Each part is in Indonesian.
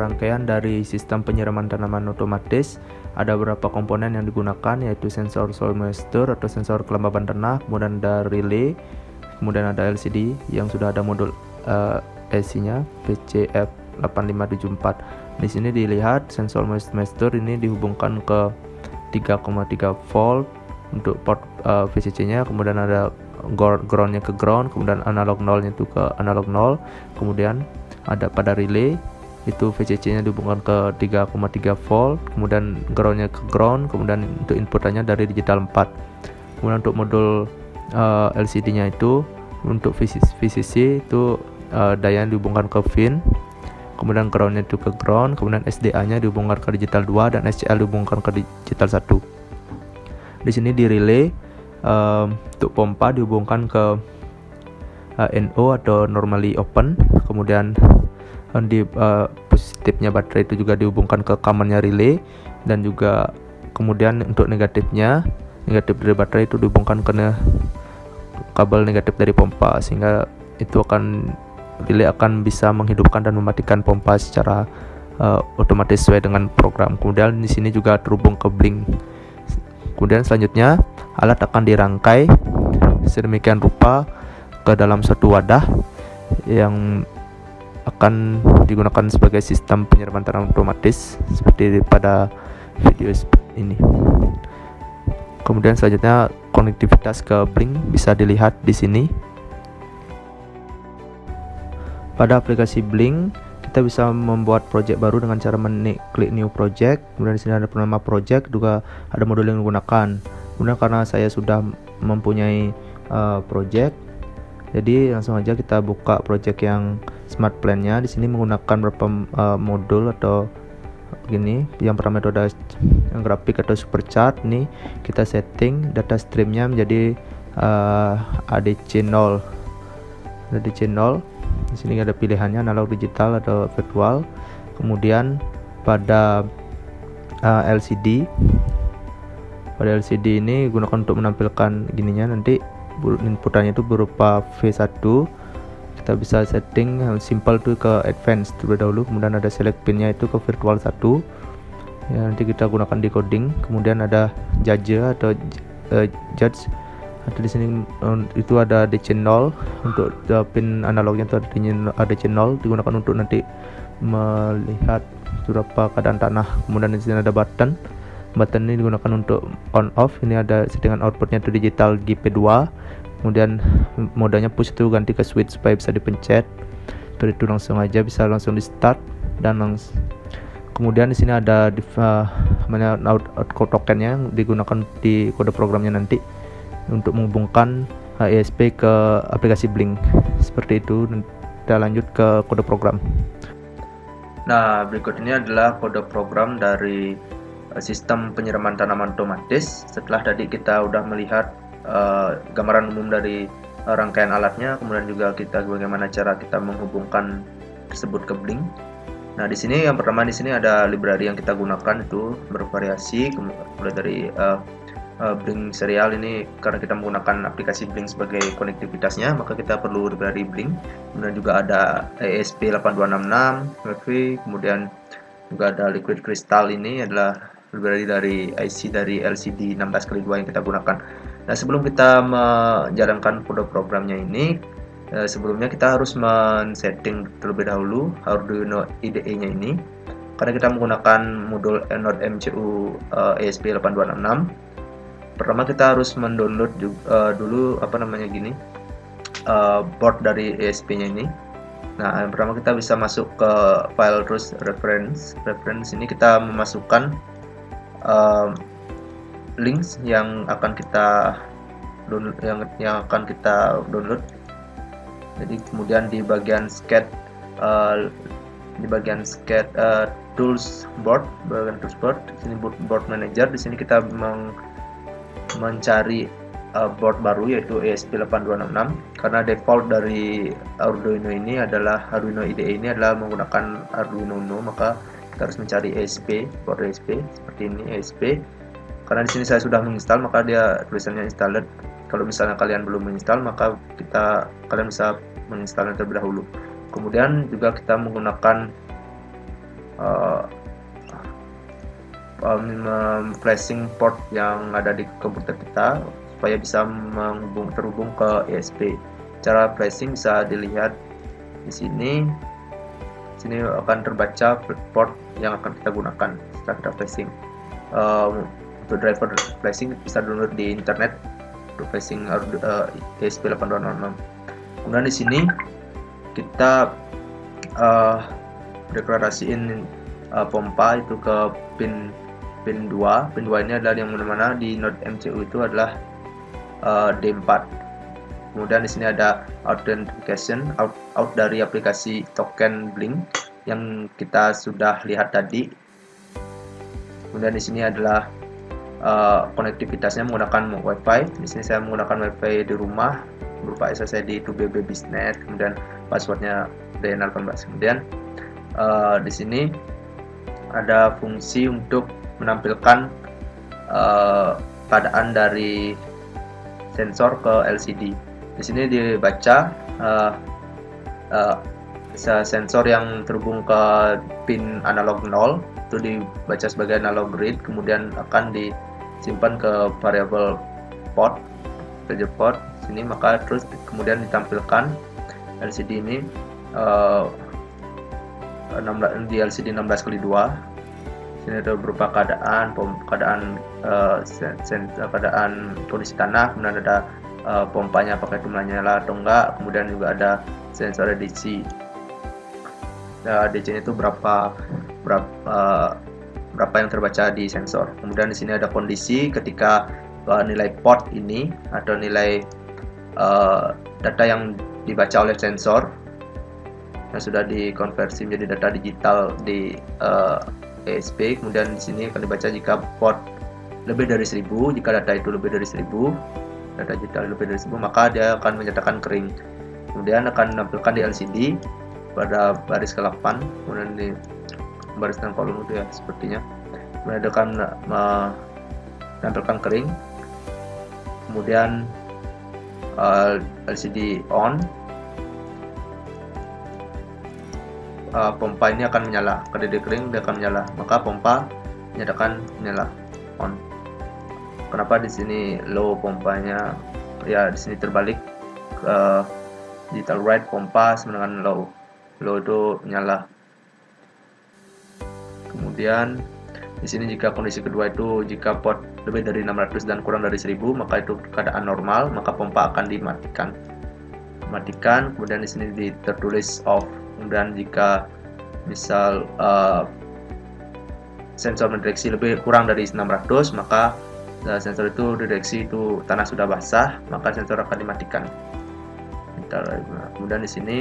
rangkaian dari sistem penyiraman tanaman otomatis. Ada beberapa komponen yang digunakan, yaitu sensor soil moisture atau sensor kelembaban tanah, kemudian ada relay, kemudian ada LCD yang sudah ada modul AC-nya VCF8574. Di sini dilihat sensor moisture ini dihubungkan ke 3,3 volt untuk port VCC-nya, kemudian ada ground-nya ke ground, kemudian analog 0-nya itu ke analog 0, kemudian ada pada relay itu VCC-nya dihubungkan ke 3,3 volt, kemudian ground-nya ke ground, kemudian untuk inputannya dari digital 4. Kemudian untuk modul LCD-nya itu untuk VCC itu daya dihubungkan ke VIN, kemudian ground-nya itu ke ground, kemudian SDA-nya dihubungkan ke digital 2 dan SCL dihubungkan ke digital 1. Di sini di relay untuk pompa dihubungkan ke NO atau normally open, kemudian di positifnya baterai itu juga dihubungkan ke kamannya relay, dan juga kemudian untuk negatif dari baterai itu dihubungkan ke kabel negatif dari pompa, sehingga itu relay akan bisa menghidupkan dan mematikan pompa secara otomatis sesuai dengan program. Kemudian di sini juga terhubung ke blink. Kemudian selanjutnya alat akan dirangkai sedemikian rupa ke dalam satu wadah yang akan digunakan sebagai sistem penyiraman tanaman otomatis seperti pada video ini. Kemudian selanjutnya konektivitas ke blink bisa dilihat di sini. Pada aplikasi blink kita bisa membuat project baru dengan cara klik new project. Kemudian di sini ada penama project, juga ada modul yang digunakan. Kemudian karena saya sudah mempunyai project, jadi langsung aja kita buka project yang smart plan-nya. Di sini menggunakan beberapa modul atau gini. Yang pertama itu ada yang grafik atau super chart. Ini kita setting data stream-nya menjadi ADC 0. ADC 0. Di sini ada pilihannya analog, digital atau virtual. Kemudian pada LCD. Pada LCD ini gunakan untuk menampilkan gininya, nanti inputannya itu berupa V1. Kita bisa setting simple tuh ke advanced terlebih dahulu, kemudian ada select pin-nya itu ke virtual 1 ya, nanti kita gunakan decoding. Kemudian ada judge atau judge, atau di sini itu ada DC0 untuk pin analognya itu ada DC0 digunakan untuk nanti melihat berapa keadaan tanah. Kemudian di sini ada button ini digunakan untuk on off. Ini ada settingan outputnya itu digital GP2. Kemudian modenya push itu ganti ke switch supaya bisa dipencet. Seperti itu langsung aja bisa langsung di start dan kemudian di sini ada outcode tokennya yang digunakan di kode programnya nanti untuk menghubungkan ESP ke aplikasi blink. Seperti itu. Kita lanjut ke kode program. Nah, berikut ini adalah kode program dari sistem penyiraman tanaman otomatis. Setelah tadi kita udah melihat gambaran umum dari rangkaian alatnya, kemudian juga kita bagaimana cara kita menghubungkan tersebut ke blink. Nah, di sini yang pertama di sini ada library yang kita gunakan itu bervariasi, mulai dari blink serial ini karena kita menggunakan aplikasi blink sebagai konektivitasnya, maka kita perlu library blink. Kemudian juga ada ESP8266, kemudian juga ada liquid crystal, ini adalah library dari IC dari LCD 16x2 yang kita gunakan. Nah, sebelum kita menjalankan kode programnya ini, sebelumnya kita harus men-setting terlebih dahulu Arduino IDE-nya ini. Karena kita menggunakan modul Node MCU ESP8266. Pertama kita harus mendownload dulu board dari ESP-nya ini. Nah, yang pertama kita bisa masuk ke file terus reference ini kita memasukkan links yang akan kita download, Jadi kemudian di bagian scat tools board, di sini board manager, di sini kita mencari board baru yaitu ESP8266. Karena default dari Arduino IDE ini adalah menggunakan Arduino Uno, maka kita harus mencari board ESP seperti ini, ESP. Karena di sini saya sudah menginstal, maka dia tulisannya installed. Kalau misalnya kalian belum menginstal, maka kalian bisa menginstalnya terlebih dahulu. Kemudian juga kita menggunakan uh, flashing port yang ada di komputer kita supaya bisa terhubung ke ESP. Cara flashing bisa dilihat di sini. Sini akan terbaca port yang akan kita gunakan setelah kita flashing. Untuk driver flashing bisa download di internet untuk flashing ESP8266. Kemudian di sini kita deklarasiin pompa itu ke pin 2. Pin 2 ini adalah yang mana di node MCU itu adalah D4. Kemudian di sini ada authentication out dari aplikasi token Blink yang kita sudah lihat tadi. Kemudian di sini adalah konektivitasnya menggunakan WiFi. Di sini saya menggunakan WiFi di rumah berupa SSID itu BB Biznet, kemudian passwordnya DN18. Kemudian di sini ada fungsi untuk menampilkan keadaan dari sensor ke LCD. Di sini dibaca sensor yang terhubung ke pin analog 0 itu dibaca sebagai analog read, kemudian akan disimpan ke variable port, sini, maka terus kemudian ditampilkan LCD ini di LCD 16x2. Sini ada berupa keadaan kondisi tanah, kemudian ada pompanya apakah itu menyala atau enggak, kemudian juga ada sensor DC. DC itu berapa yang terbaca di sensor. Kemudian di sini ada kondisi ketika nilai port ini atau nilai data yang dibaca oleh sensor yang sudah dikonversi menjadi data digital di ESP. Kemudian di sini akan dibaca jika port lebih dari 1000. Jika data itu lebih dari 1000, data digital lebih dari 1000, maka dia akan menyatakan kering. Kemudian akan menampilkan di LCD pada baris ke-8, kemudian di baris dan kolom itu ya sepertinya. Kemudian akan menampilkan kering. Kemudian LCD on, pompa ini akan menyala. Ketika kering dia akan menyala, maka pompa menyatakan menyala on. Kenapa di sini low pompanya? Ya di sini terbalik, digital right pompa sama dengan low itu nyala. Kemudian di sini jika kondisi kedua itu jika port lebih dari 600 dan kurang dari 1000, maka itu keadaan normal, maka pompa akan dimatikan. Kemudian di sini tertulis off. Kemudian jika misal sensor mendeteksi kurang dari 600, maka sensor itu deteksi itu tanah sudah basah, maka sensor akan dimatikan. Kemudian di sini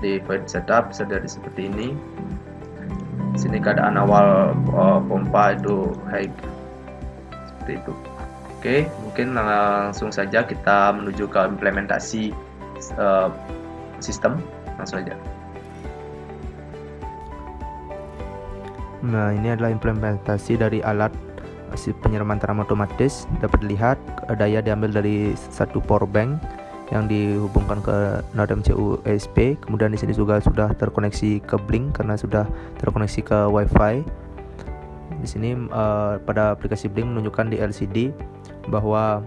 di void setup bisa dari seperti ini. Di sini keadaan awal pompa itu high, seperti itu. Oke, mungkin langsung saja kita menuju ke implementasi sistem. Langsung saja. Nah, ini adalah implementasi dari alat penyiraman tanaman otomatis. Dapat dilihat daya diambil dari satu power bank yang dihubungkan ke node MCU ESP. Kemudian di sini juga sudah terkoneksi ke Blink karena sudah terkoneksi ke WiFi. Di sini pada aplikasi Blink menunjukkan di LCD bahwa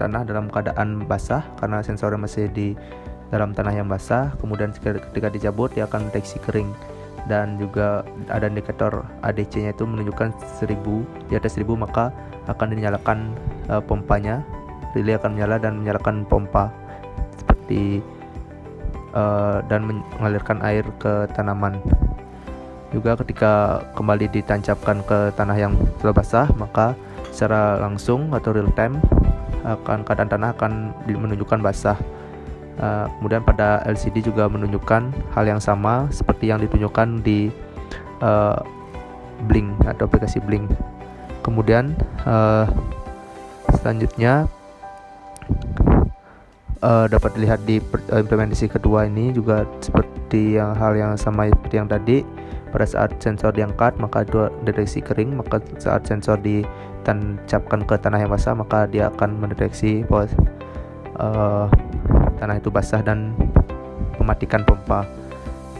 tanah dalam keadaan basah karena sensornya masih di dalam tanah yang basah. Kemudian ketika dicabut dia akan deteksi kering. Dan juga ada indikator ADC-nya itu menunjukkan 1000, di atas 1000 maka akan dinyalakan pompanya, relay akan menyala dan menyalakan pompa seperti dan mengalirkan air ke tanaman. Juga ketika kembali ditancapkan ke tanah yang telah basah, maka secara langsung atau real time keadaan tanah akan menunjukkan basah. Kemudian pada LCD juga menunjukkan hal yang sama seperti yang ditunjukkan di Blink atau aplikasi Blink. Kemudian selanjutnya dapat dilihat di implementasi kedua ini juga seperti hal yang sama seperti yang tadi. Pada saat sensor diangkat maka itu deteksi kering, maka saat sensor ditancapkan ke tanah yang basah maka dia akan mendeteksi bahwa tanah itu basah dan mematikan pompa.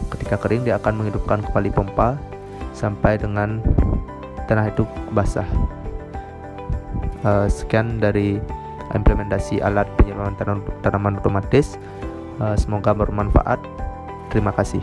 Ketika kering dia akan menghidupkan kembali pompa sampai dengan tanah itu basah. Sekian dari implementasi alat penyiraman tanaman otomatis. Semoga bermanfaat. Terima kasih.